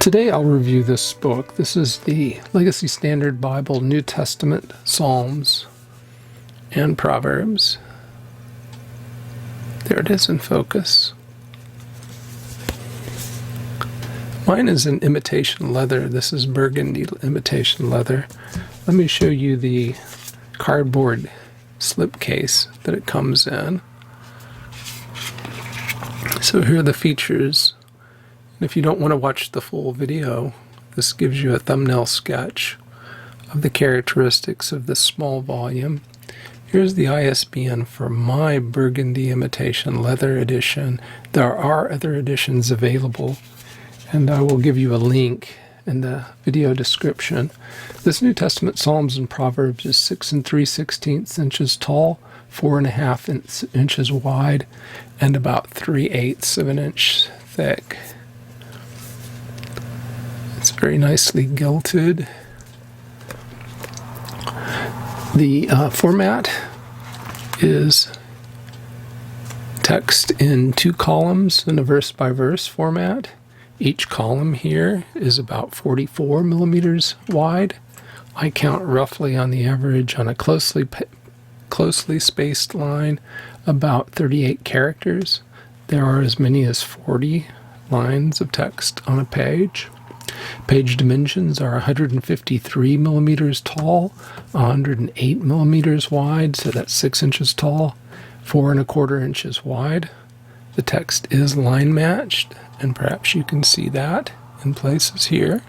Today I'll review this book. This is the Legacy Standard Bible, New Testament, Psalms, and Proverbs. There it is in focus. Mine is in imitation leather. This is burgundy imitation leather. Let me show you the cardboard slipcase that it comes in. So here are the features. If you don't want to watch the full video, this gives you a thumbnail sketch of the characteristics of this small volume. Here's the ISBN for my burgundy imitation leather edition. There are other editions available, and I will give you a link in the video description. This New Testament Psalms and Proverbs is 6 3/16 inches tall, 4.5 inches wide, and about 3/8 of an inch thick. It's very nicely gilded. The format is text in 2 columns in a verse-by-verse format. Each column here is about 44 millimeters wide. I count roughly on the average on a closely spaced line about 38 characters. There are as many as 40 lines of text on a page. Page dimensions are 153 millimeters tall, 108 millimeters wide, so that's 6 inches tall, 4¼ inches wide. The text is line matched, and perhaps you can see that in places here.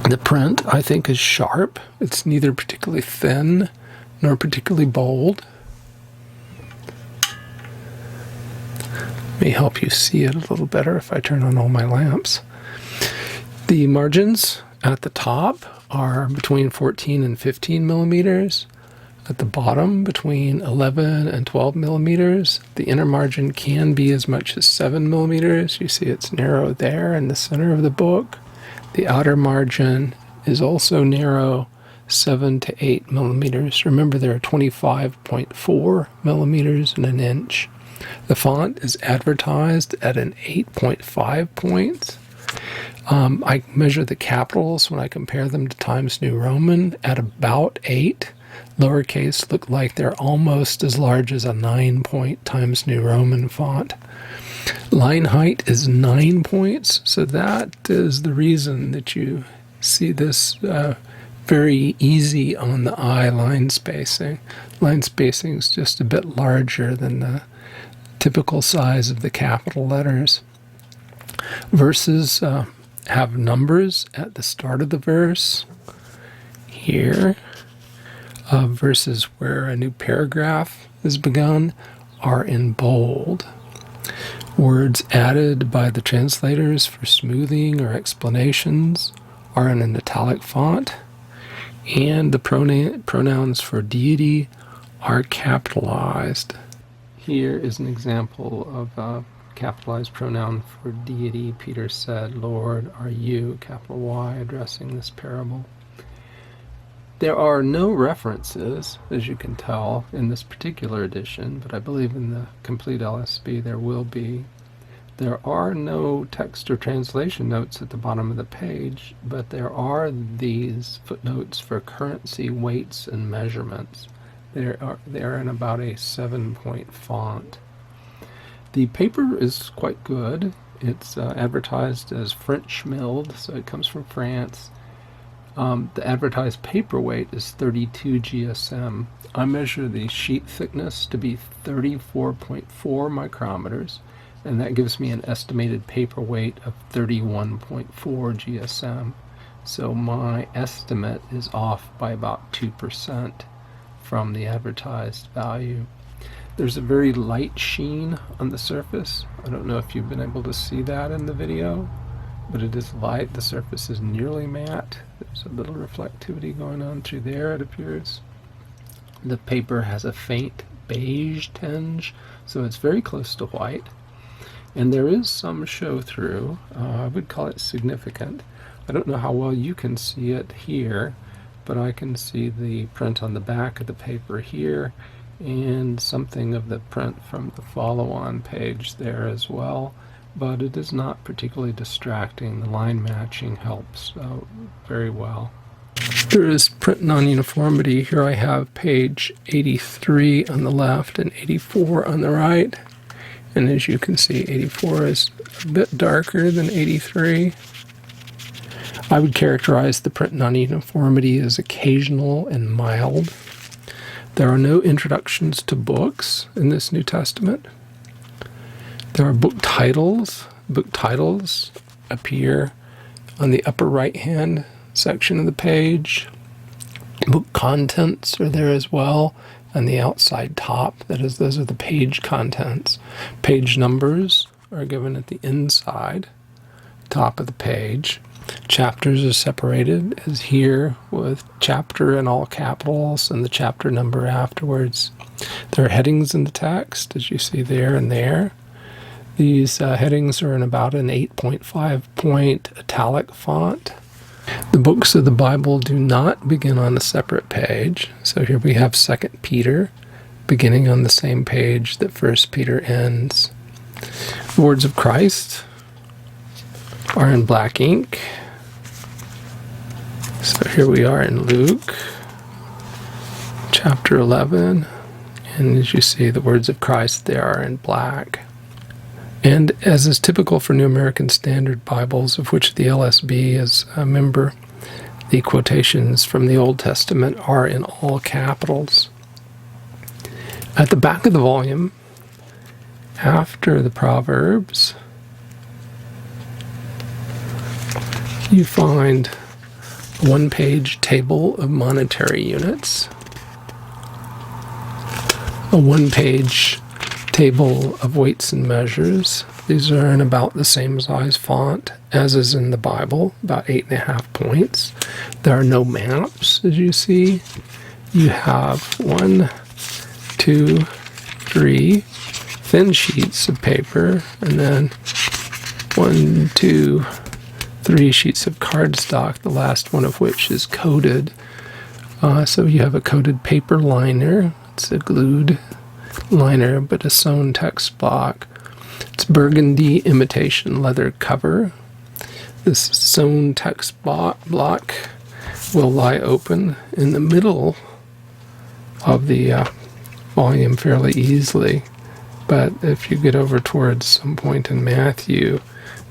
The print, I think, is sharp. It's neither particularly thin nor particularly bold. May help you see it a little better if I turn on all my lamps. The margins at the top are between 14 and 15 millimeters. At the bottom, between 11 and 12 millimeters. The inner margin can be as much as 7 millimeters. You see it's narrow there in the center of the book. The outer margin is also narrow, 7 to 8 millimeters. Remember, there are 25.4 millimeters in an inch. The font is advertised at an 8.5 points. I measure the capitals when I compare them to Times New Roman at about 8. Lowercase look like they're almost as large as a 9-point Times New Roman font. Line height is 9 points, so that is the reason that you see this very easy on the eye line spacing. Line spacing is just a bit larger than the typical size of the capital letters. Verses have numbers at the start of the verse. Here, verses where a new paragraph is begun are in bold. Words added by the translators for smoothing or explanations are in an italic font, and the pronouns for deity are capitalized. Here is an example of a capitalized pronoun for deity. Peter said, "Lord, are you," capital Y, addressing this parable. There are no references, as you can tell, in this particular edition, but I believe in the complete LSB there will be. There are no text or translation notes at the bottom of the page, but there are these footnotes for currency, weights, and measurements. They're in about a 7-point font. The paper is quite good. It's advertised as French milled, so it comes from France. The advertised paperweight is 32 GSM. I measure the sheet thickness to be 34.4 micrometers, and that gives me an estimated paperweight of 31.4 GSM. So my estimate is off by about 2% from the advertised value. There's a very light sheen on the surface. I don't know if you've been able to see that in the video, but it is light. The surface is nearly matte. There's a little reflectivity going on through there, it appears. The paper has a faint beige tinge, so it's very close to white. And there is some show through. I would call it significant. I don't know how well you can see it here, but I can see the print on the back of the paper here, and something of the print from the follow-on page there as well. but it is not particularly distracting. The line matching helps very well. There is print non-uniformity. Here I have page 83 on the left and 84 on the right. And as you can see, 84 is a bit darker than 83. I would characterize the print non-uniformity as occasional and mild. There are no introductions to books in this New Testament. There are book titles. Book titles appear on the upper right-hand section of the page. Book contents are there as well on the outside top. That is, those are the page contents. Page numbers are given at the inside, top of the page. Chapters are separated, as here, with chapter in all capitals and the chapter number afterwards. There are headings in the text, as you see there and there. These headings are in about an 8.5 point italic font. The books of the Bible do not begin on a separate page. So here we have 2 Peter beginning on the same page that 1 Peter ends. The words of Christ are in black ink. So here we are in Luke chapter 11. And as you see, the words of Christ there are in black. And as is typical for New American Standard Bibles, of which the LSB is a member, the quotations from the Old Testament are in all capitals. At the back of the volume, after the Proverbs, you find a one-page table of monetary units, a one-page table of weights and measures. These are in about the same size font as is in the Bible, about 8.5 points. There are no maps, as you see. You have 1, 2, 3 thin sheets of paper, and then 1, 2, 3 sheets of cardstock, the last one of which is coated. So you have a coated paper liner. It's a glued liner, but a sewn text block. It's burgundy imitation leather cover. This sewn text block will lie open in the middle of the volume fairly easily, but if you get over towards some point in Matthew,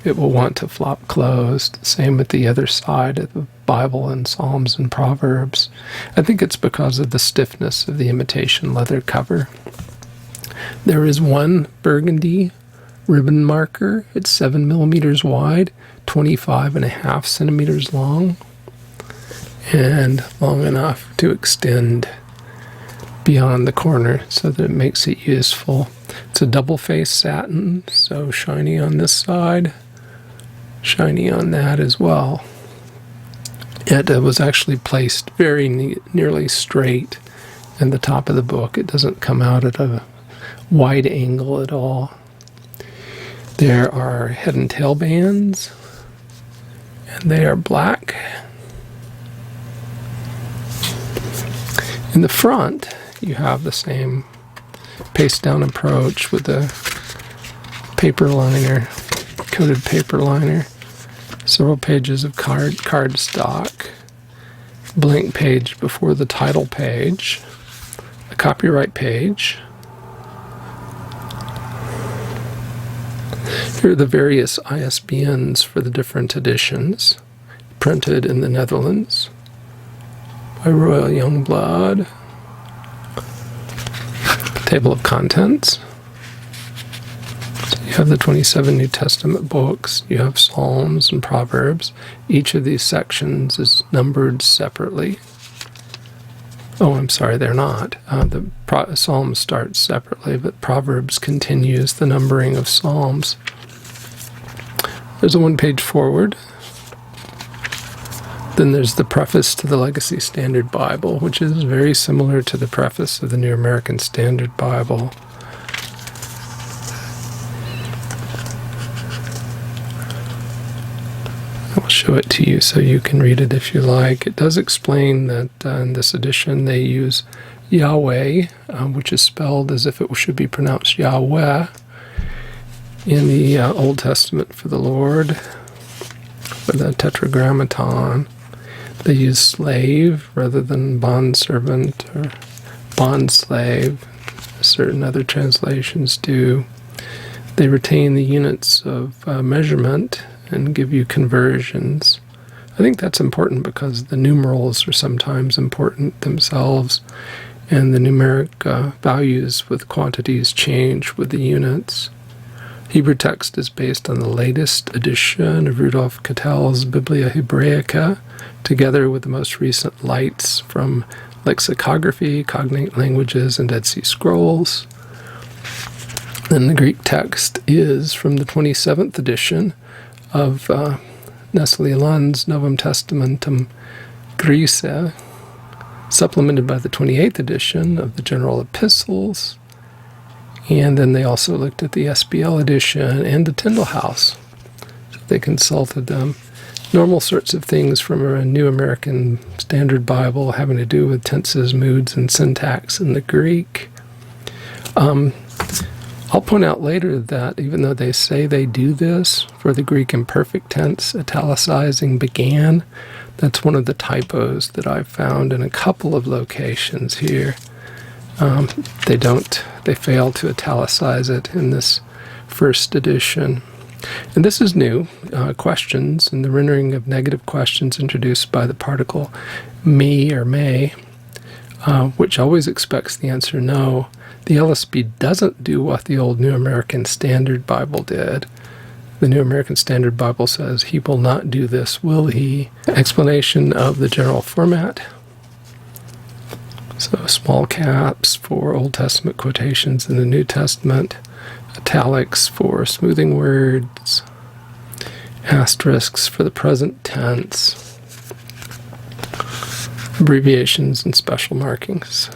it will want to flop closed. Same at the other side of the Bible in Psalms and Proverbs. I think it's because of the stiffness of the imitation leather cover. There is one burgundy ribbon marker. It's 7 millimeters wide, 25.5 centimeters long, and long enough to extend beyond the corner so that it makes it useful. It's a double-faced satin, so shiny on this side, shiny on that as well. It was actually placed very nearly straight in the top of the book. It doesn't come out at a wide angle at all. There are head and tail bands, and they are black. In the front, you have the same paste down approach with the paper liner, coated paper liner, several pages of cardstock, blank page before the title page, a copyright page. Here are the various ISBNs for the different editions, printed in the Netherlands by Royal Youngblood. Table of contents. So you have the 27 New Testament books. You have Psalms and Proverbs. Each of these sections is numbered separately. Oh, I'm sorry, they're not. The Psalms start separately, but Proverbs continues the numbering of Psalms. There's a one-page forward. Then there's the preface to the Legacy Standard Bible, which is very similar to the preface of the New American Standard Bible. I'll show it to you so you can read it if you like. It does explain that in this edition they use Yahweh, which is spelled as if it should be pronounced Yahweh. in the Old Testament for the Lord, for the Tetragrammaton, they use slave rather than bondservant or bondslave. Certain other translations do. They retain the units of measurement and give you conversions. I think that's important because the numerals are sometimes important themselves, and the numeric values with quantities change with the units. Hebrew text is based on the latest edition of Rudolf Cattell's Biblia Hebraica, together with the most recent lights from lexicography, cognate languages, and Dead Sea Scrolls. And the Greek text is from the 27th edition of Nestle-Aland's Novum Testamentum Graece, supplemented by the 28th edition of the General Epistles. And then they also looked at the SBL edition and the Tyndale House. So they consulted them. Normal sorts of things from a New American Standard Bible having to do with tenses, moods, and syntax in the Greek. I'll point out later that even though they say they do this for the Greek imperfect tense, italicizing began. That's one of the typos that I've found in a couple of locations here. They fail to italicize it in this first edition. And this is new. Questions and the rendering of negative questions introduced by the particle me or may, which always expects the answer no. The LSB doesn't do what the old New American Standard Bible did. The New American Standard Bible says, he will not do this, will he? Explanation of the general format. So small caps for Old Testament quotations in the New Testament, italics for smoothing words, asterisks for the present tense, abbreviations and special markings.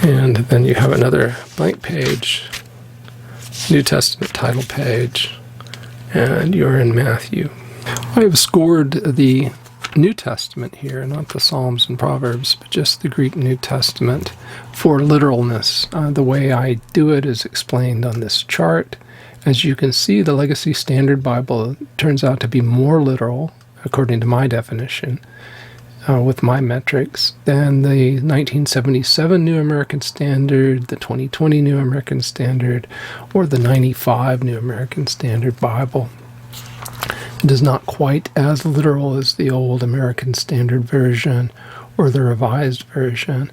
And then you have another blank page, New Testament title page, and you're in Matthew. I have scored the New Testament here, not the Psalms and Proverbs, but just the Greek New Testament for literalness. The way I do it is explained on this chart. As you can see, the Legacy Standard Bible turns out to be more literal, according to my definition, with my metrics, than the 1977 New American Standard, the 2020 New American Standard, or the 95 New American Standard Bible. It is not quite as literal as the old American Standard Version or the Revised Version.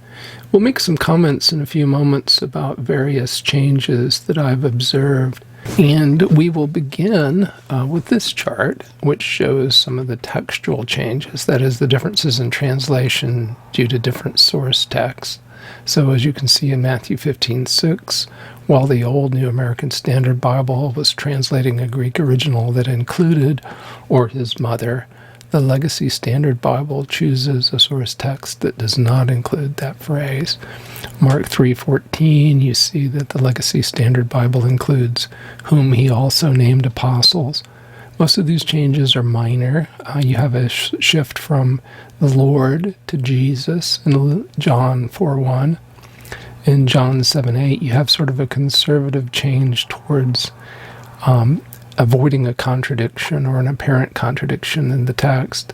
We'll make some comments in a few moments about various changes that I've observed. And we will begin with this chart, which shows some of the textual changes, that is, the differences in translation due to different source texts. So as you can see in Matthew 15:6, while the old New American Standard Bible was translating a Greek original that included "or his mother," the Legacy Standard Bible chooses a source text that does not include that phrase. Mark 3:14, you see that the Legacy Standard Bible includes "whom he also named apostles." Most of these changes are minor. You have a shift from the Lord to Jesus in John 4:1. In John 7:8, you have sort of a conservative change towards avoiding a contradiction or an apparent contradiction in the text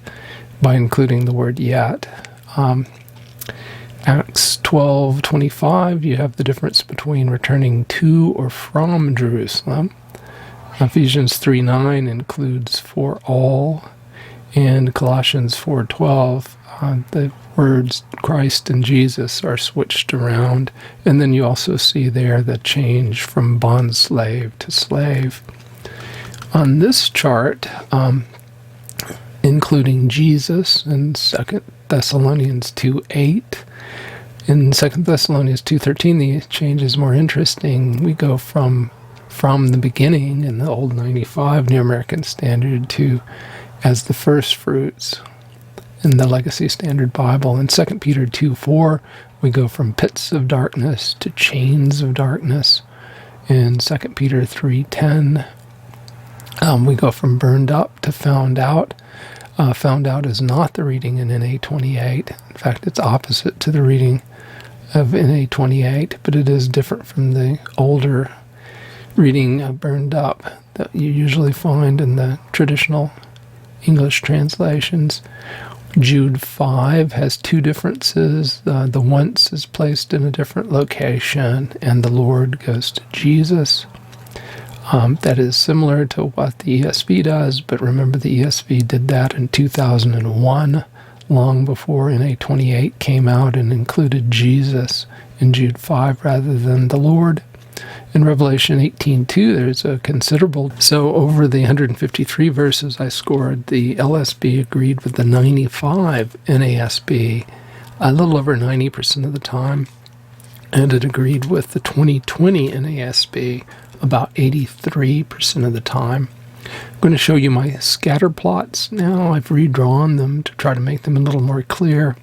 by including the word yet. Acts 12:25, you have the difference between returning to or from Jerusalem. Ephesians 3:9 includes "for all," and Colossians 4:12, the words Christ and Jesus are switched around. And then you also see there the change from bond slave to slave. On this chart, including Jesus in 2 Thessalonians 2:8, in 2 Thessalonians 2:13, the change is more interesting. We go from the beginning in the old 95 New American Standard to as the first fruits in the Legacy Standard Bible. In 2 Peter 2:4, we go from pits of darkness to chains of darkness. In 2 Peter 3:10, we go from burned up to found out. Found out is not the reading in NA 28. In fact, it's opposite to the reading of NA 28, but it is different from the older reading burned up that you usually find in the traditional English translations. Jude 5 has two differences. The once is placed in a different location, and the Lord goes to Jesus. That is similar to what the ESV does, but remember the ESV did that in 2001, long before NA28 came out and included Jesus in Jude 5 rather than the Lord. In Revelation 18:2, there's a considerable. So over the 153 verses I scored, the LSB agreed with the 95 NASB a little over 90% of the time, and it agreed with the 2020 NASB about 83% of the time. I'm going to show you my scatter plots now. I've redrawn them to try to make them a little more clear.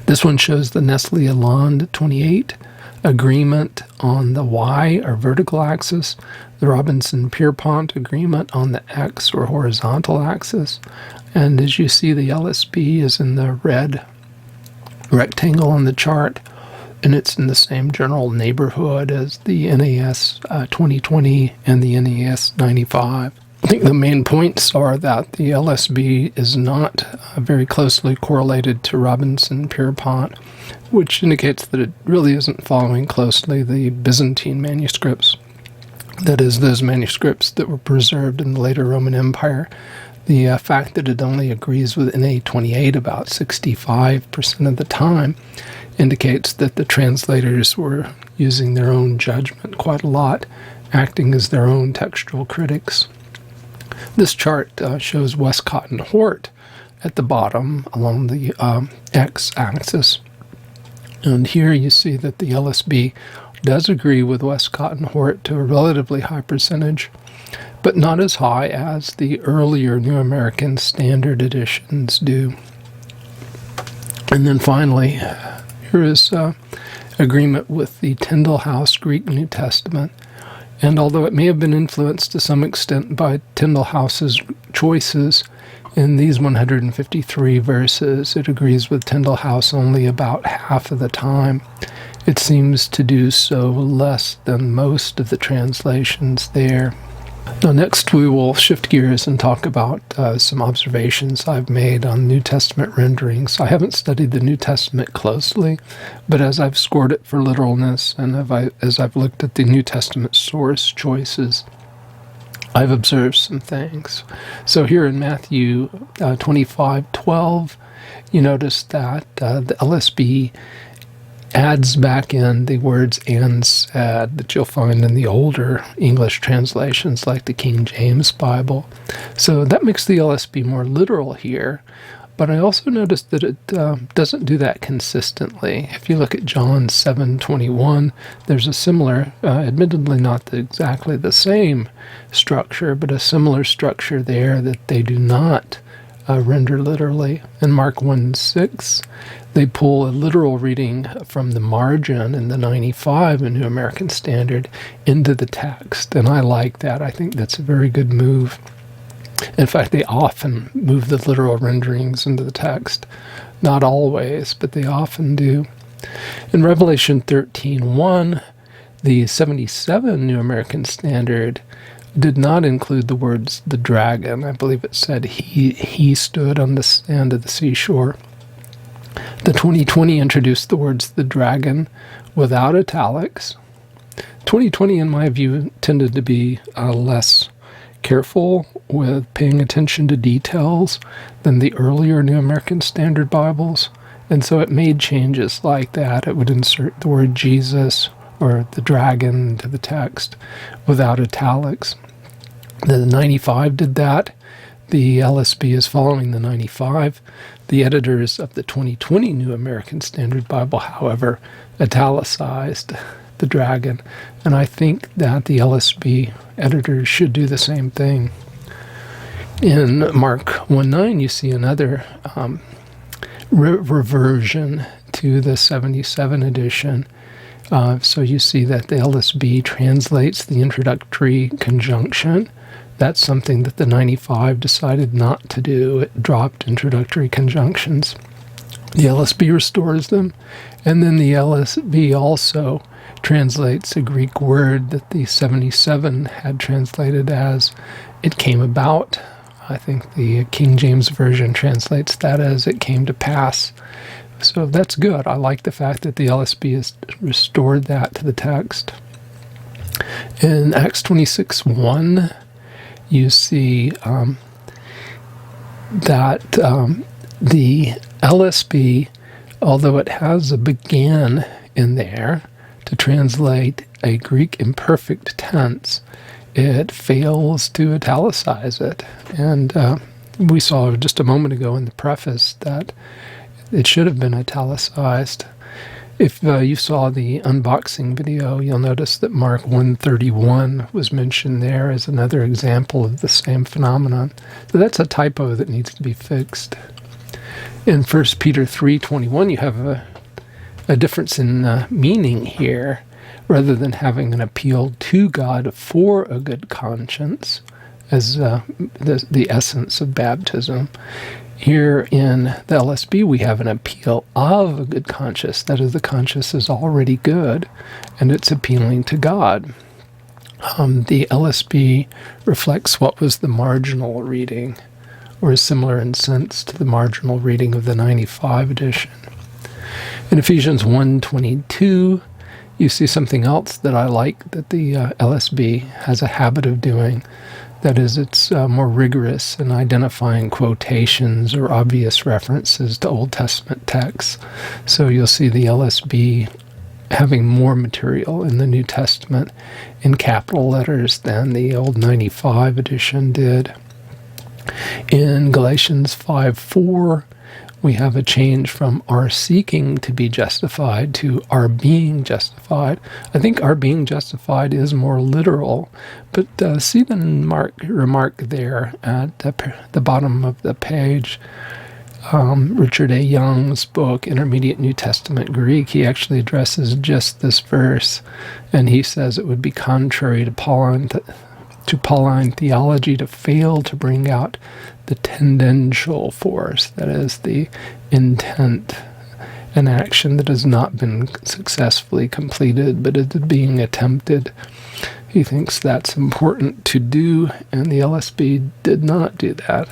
This one shows the Nestle-Aland 28 agreement on the Y or vertical axis, the Robinson Pierpont agreement on the X or horizontal axis, and as you see the LSB is in the red rectangle on the chart, and it's in the same general neighborhood as the NAS 2020 and the NAS 95. I think the main points are that the LSB is not very closely correlated to Robinson Pierpont, which indicates that it really isn't following closely the Byzantine manuscripts. That is, those manuscripts that were preserved in the later Roman Empire. The fact that it only agrees with NA28 about 65% of the time indicates that the translators were using their own judgment quite a lot, acting as their own textual critics. This chart shows Westcott and Hort at the bottom along the x-axis. And here you see that the LSB does agree with Westcott and Hort to a relatively high percentage, but not as high as the earlier New American Standard editions do. And then finally, here is agreement with the Tyndale House Greek New Testament. And although it may have been influenced to some extent by Tyndale House's choices, in these 153 verses, it agrees with Tyndale House only about half of the time. It seems to do so less than most of the translations there. Now next we will shift gears and talk about some observations I've made on New Testament renderings. I haven't studied the New Testament closely, but as I've scored it for literalness and as I've looked at the New Testament source choices, I've observed some things. So here in Matthew 25:12, you notice that the LSB adds back in the words "and said" that you'll find in the older English translations like the King James Bible. So that makes the LSB more literal here, but I also noticed that it doesn't do that consistently. If you look at John 7:21, there's a similar, admittedly not exactly the same structure, but a similar structure there that they do not render literally. In Mark 1:6, they pull a literal reading from the margin in the 95 in New American Standard into the text, and I like that. I think that's a very good move. In fact, they often move the literal renderings into the text. Not always, but they often do. In Revelation 13:1, the 77 New American Standard did not include the words "the dragon." I believe it said he stood on the sand of the seashore. The 2020 introduced the words "the dragon" without italics. 2020, in my view, tended to be less careful with paying attention to details than the earlier New American Standard Bibles, and so it made changes like that. It would insert the word Jesus or the dragon into the text without italics. The 95 did that. The LSB is following the 95. The editors of the 2020 New American Standard Bible, however, italicized the dragon, and I think that the LSB editors should do the same thing. In Mark 1:9, you see another reversion to the 77 edition. So you see that the LSB translates the introductory conjunction. That's something that the 95 decided not to do. It dropped introductory conjunctions. The LSB restores them, and then the LSB also translates a Greek word that the 77 had translated as "it came about." I think the King James Version translates that as "it came to pass." So that's good. I like the fact that the LSB has restored that to the text. In Acts 26:1, you see that the LSB, although it has a began in there to translate a Greek imperfect tense, it fails to italicize it. And we saw just a moment ago in the preface that it should have been italicized. If you saw the unboxing video, you'll notice that Mark 131 was mentioned there as another example of the same phenomenon. So that's a typo that needs to be fixed. In 1 Peter 3:21, you have a difference in meaning here. Rather than having an appeal to God for a good conscience as the essence of baptism, here in the LSB we have an appeal of a good conscience. That is, the conscience is already good and it's appealing to God. The LSB reflects what was the marginal reading, or is similar in sense to the marginal reading of the 95 edition. In Ephesians 1:22, you see something else that I like that the LSB has a habit of doing. That is, it's more rigorous in identifying quotations or obvious references to Old Testament texts. So you'll see the LSB having more material in the New Testament in capital letters than the old 95 edition did. In Galatians 5:4, we have a change from "our seeking to be justified" to "our being justified." I think "our being justified" is more literal, but see the remark there at the bottom of the page. Richard A. Young's book, Intermediate New Testament Greek, he actually addresses just this verse, and he says it would be contrary to Pauline theology to fail to bring out the tendential force, that is, the intent, an action that has not been successfully completed but is being attempted. He thinks that's important to do, and the LSB did not do that.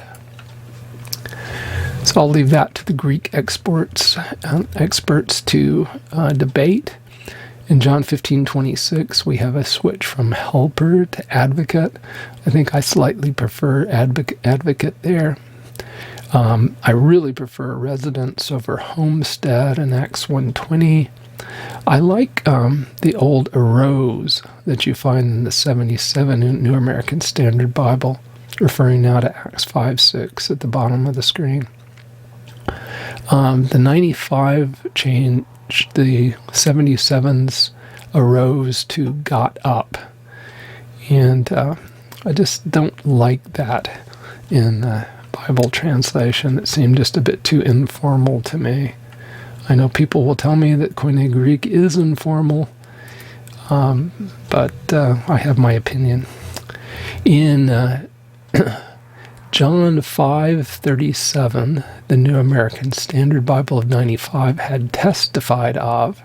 So I'll leave that to the Greek experts to debate. In John 15:26, we have a switch from helper to advocate. I think I slightly prefer advocate there. I really prefer residence over homestead in Acts 1:20. I like the old arose that you find in the 77 New American Standard Bible, referring now to Acts 5:6 at the bottom of the screen. The 95 changed the 77s arose to got up. And I just don't like that in Bible translation. It seemed just a bit too informal to me. I know people will tell me that Koine Greek is informal, but I have my opinion. In John 5:37, the New American Standard Bible of 95 had testified of,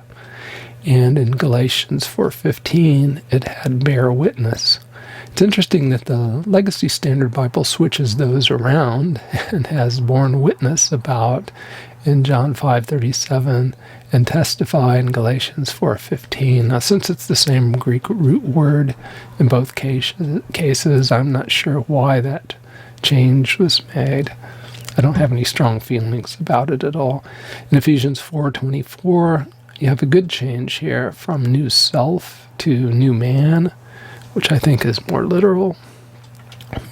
and in Galatians 4:15, it had bear witness. It's interesting that the Legacy Standard Bible switches those around and has borne witness about in John 5:37 and testify in Galatians 4:15. Now, since it's the same Greek root word in both cases, I'm not sure why that change was made. I don't have any strong feelings about it at all. In Ephesians 4:24, you have a good change here from new self to new man, which I think is more literal.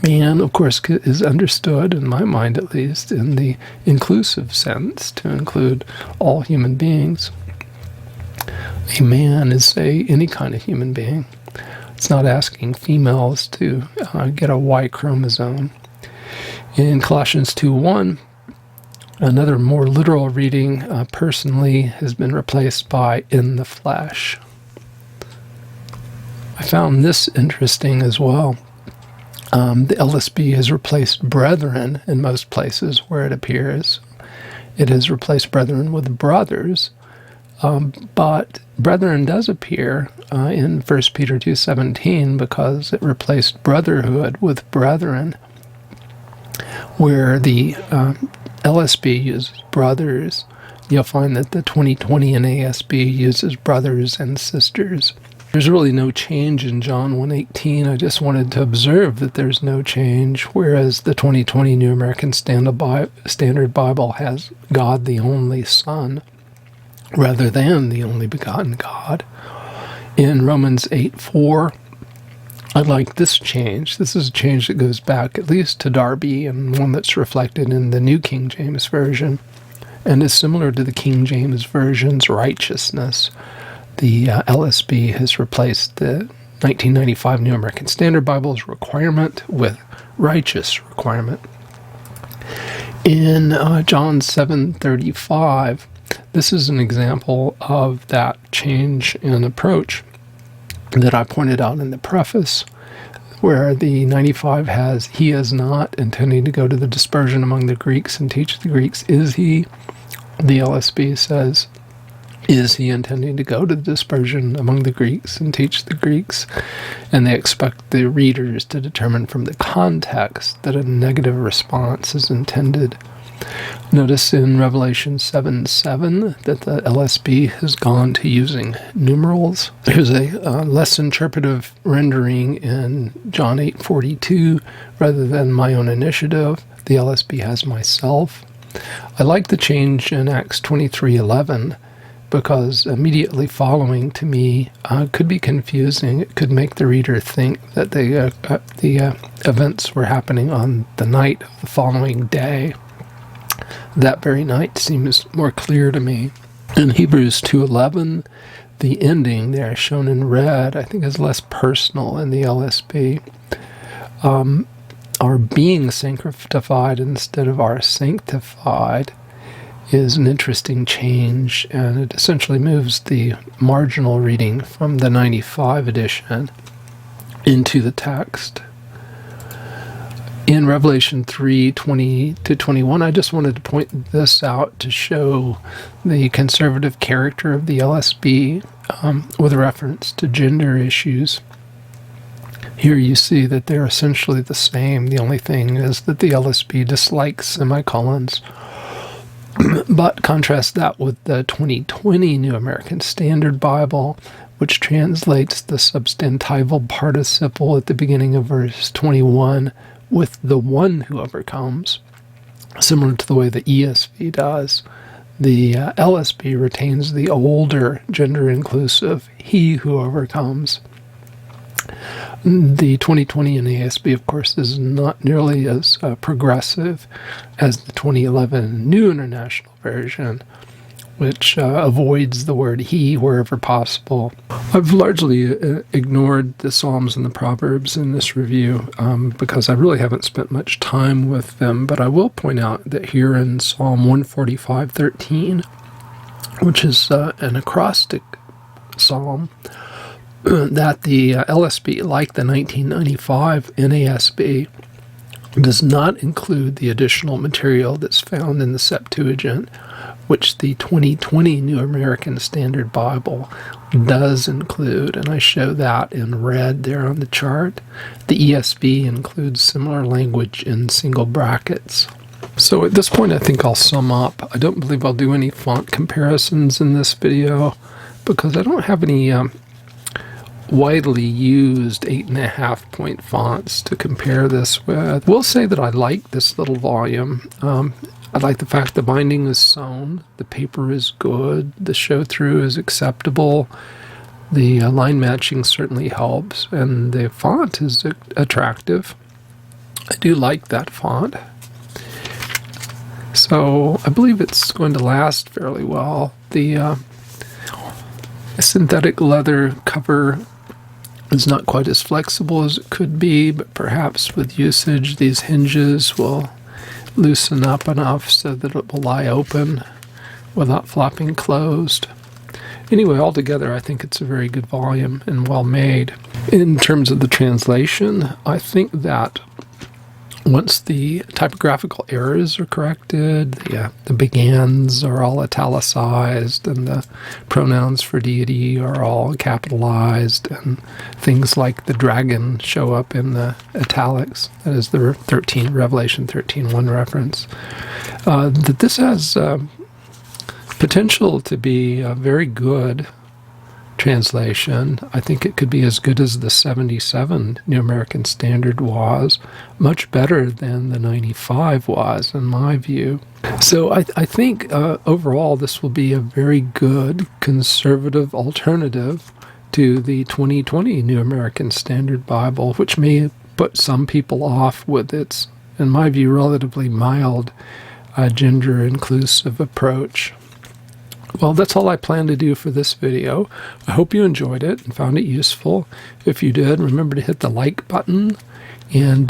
Man, of course, is understood, in my mind at least, in the inclusive sense, to include all human beings. A man is, say, any kind of human being. It's not asking females to get a Y chromosome. In Colossians 2:1, another more literal reading, personally, has been replaced by in the flesh. I found this interesting as well. The LSB has replaced brethren in most places where it appears. it has replaced brethren with brothers. But brethren does appear in 1 Peter 2:17 because it replaced brotherhood with brethren, where the LSB uses brothers. You'll find that the 2020 NASB uses brothers and sisters. There's really no change in John 1:18. I just wanted to observe that there's no change, whereas the 2020 New American Standard Bible has God the only Son rather than the only begotten God. In Romans 8:4, I like this change. This is a change that goes back at least to Darby and one that's reflected in the New King James Version and is similar to the King James Version's righteousness. The LSB has replaced the 1995 New American Standard Bible's requirement with righteous requirement. In John 7:35, this is an example of that change in approach that I pointed out in the preface, where the 95 has, he is not intending to go to the dispersion among the Greeks and teach the Greeks. Is he? The LSB says, is he intending to go to the dispersion among the Greeks and teach the Greeks? And they expect the readers to determine from the context that a negative response is intended. Notice in Revelation 7:7 that the LSB has gone to using numerals. There's a less interpretive rendering in John 8:42 rather than my own initiative. The LSB has myself. I like the change in Acts 23:11 because immediately following to me could be confusing. It could make the reader think that the events were happening on the night of the following day. That very night seems more clear to me. In Hebrews 2:11, the ending there shown in red, I think is less personal in the LSB. Our being sanctified instead of our sanctified is an interesting change, and it essentially moves the marginal reading from the 95 edition into the text. In Revelation 3:20-21, I just wanted to point this out to show the conservative character of the LSB with reference to gender issues. Here you see that they're essentially the same. The only thing is that the LSB dislikes semicolons. But contrast that with the 2020 New American Standard Bible, which translates the substantival participle at the beginning of verse 21 with the one who overcomes, similar to the way the ESV does. The LSB retains the older gender-inclusive he who overcomes. The 2020 NASB, of course, is not nearly as progressive as the 2011 New International Version, which avoids the word he wherever possible. I've largely ignored the Psalms and the Proverbs in this review because I really haven't spent much time with them, but I will point out that here in Psalm 145:13, which is an acrostic psalm, that the LSB, like the 1995 NASB, does not include the additional material that's found in the Septuagint, which the 2020 New American Standard Bible does include, and I show that in red there on the chart. The ESV includes similar language in single brackets. So at this point I think I'll sum up. I don't believe I'll do any font comparisons in this video because I don't have any widely used 8.5 point fonts to compare this with. We'll say that I like this little volume. I like the fact the binding is sewn, the paper is good, the show-through is acceptable, the line matching certainly helps, and the font is attractive. I do like that font. So I believe it's going to last fairly well. The synthetic leather cover is not quite as flexible as it could be, but perhaps with usage these hinges will loosen up enough so that it will lie open without flopping closed. Anyway, altogether I think it's a very good volume and well made. In terms of the translation, I think that once the typographical errors are corrected, the begins are all italicized, and the pronouns for deity are all capitalized, and things like the dragon show up in the italics, that is the Revelation 13:1 reference, that this has potential to be a very good translation. I think it could be as good as the 77 New American Standard was, much better than the 95 was, in my view. So I think overall this will be a very good conservative alternative to the 2020 New American Standard Bible, which may put some people off with its, in my view, relatively mild gender-inclusive approach. Well, that's all I plan to do for this video. I hope you enjoyed it and found it useful. If you did, remember to hit the like button and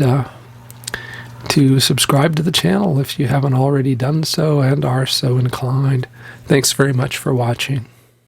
to subscribe to the channel if you haven't already done so and are so inclined. Thanks very much for watching.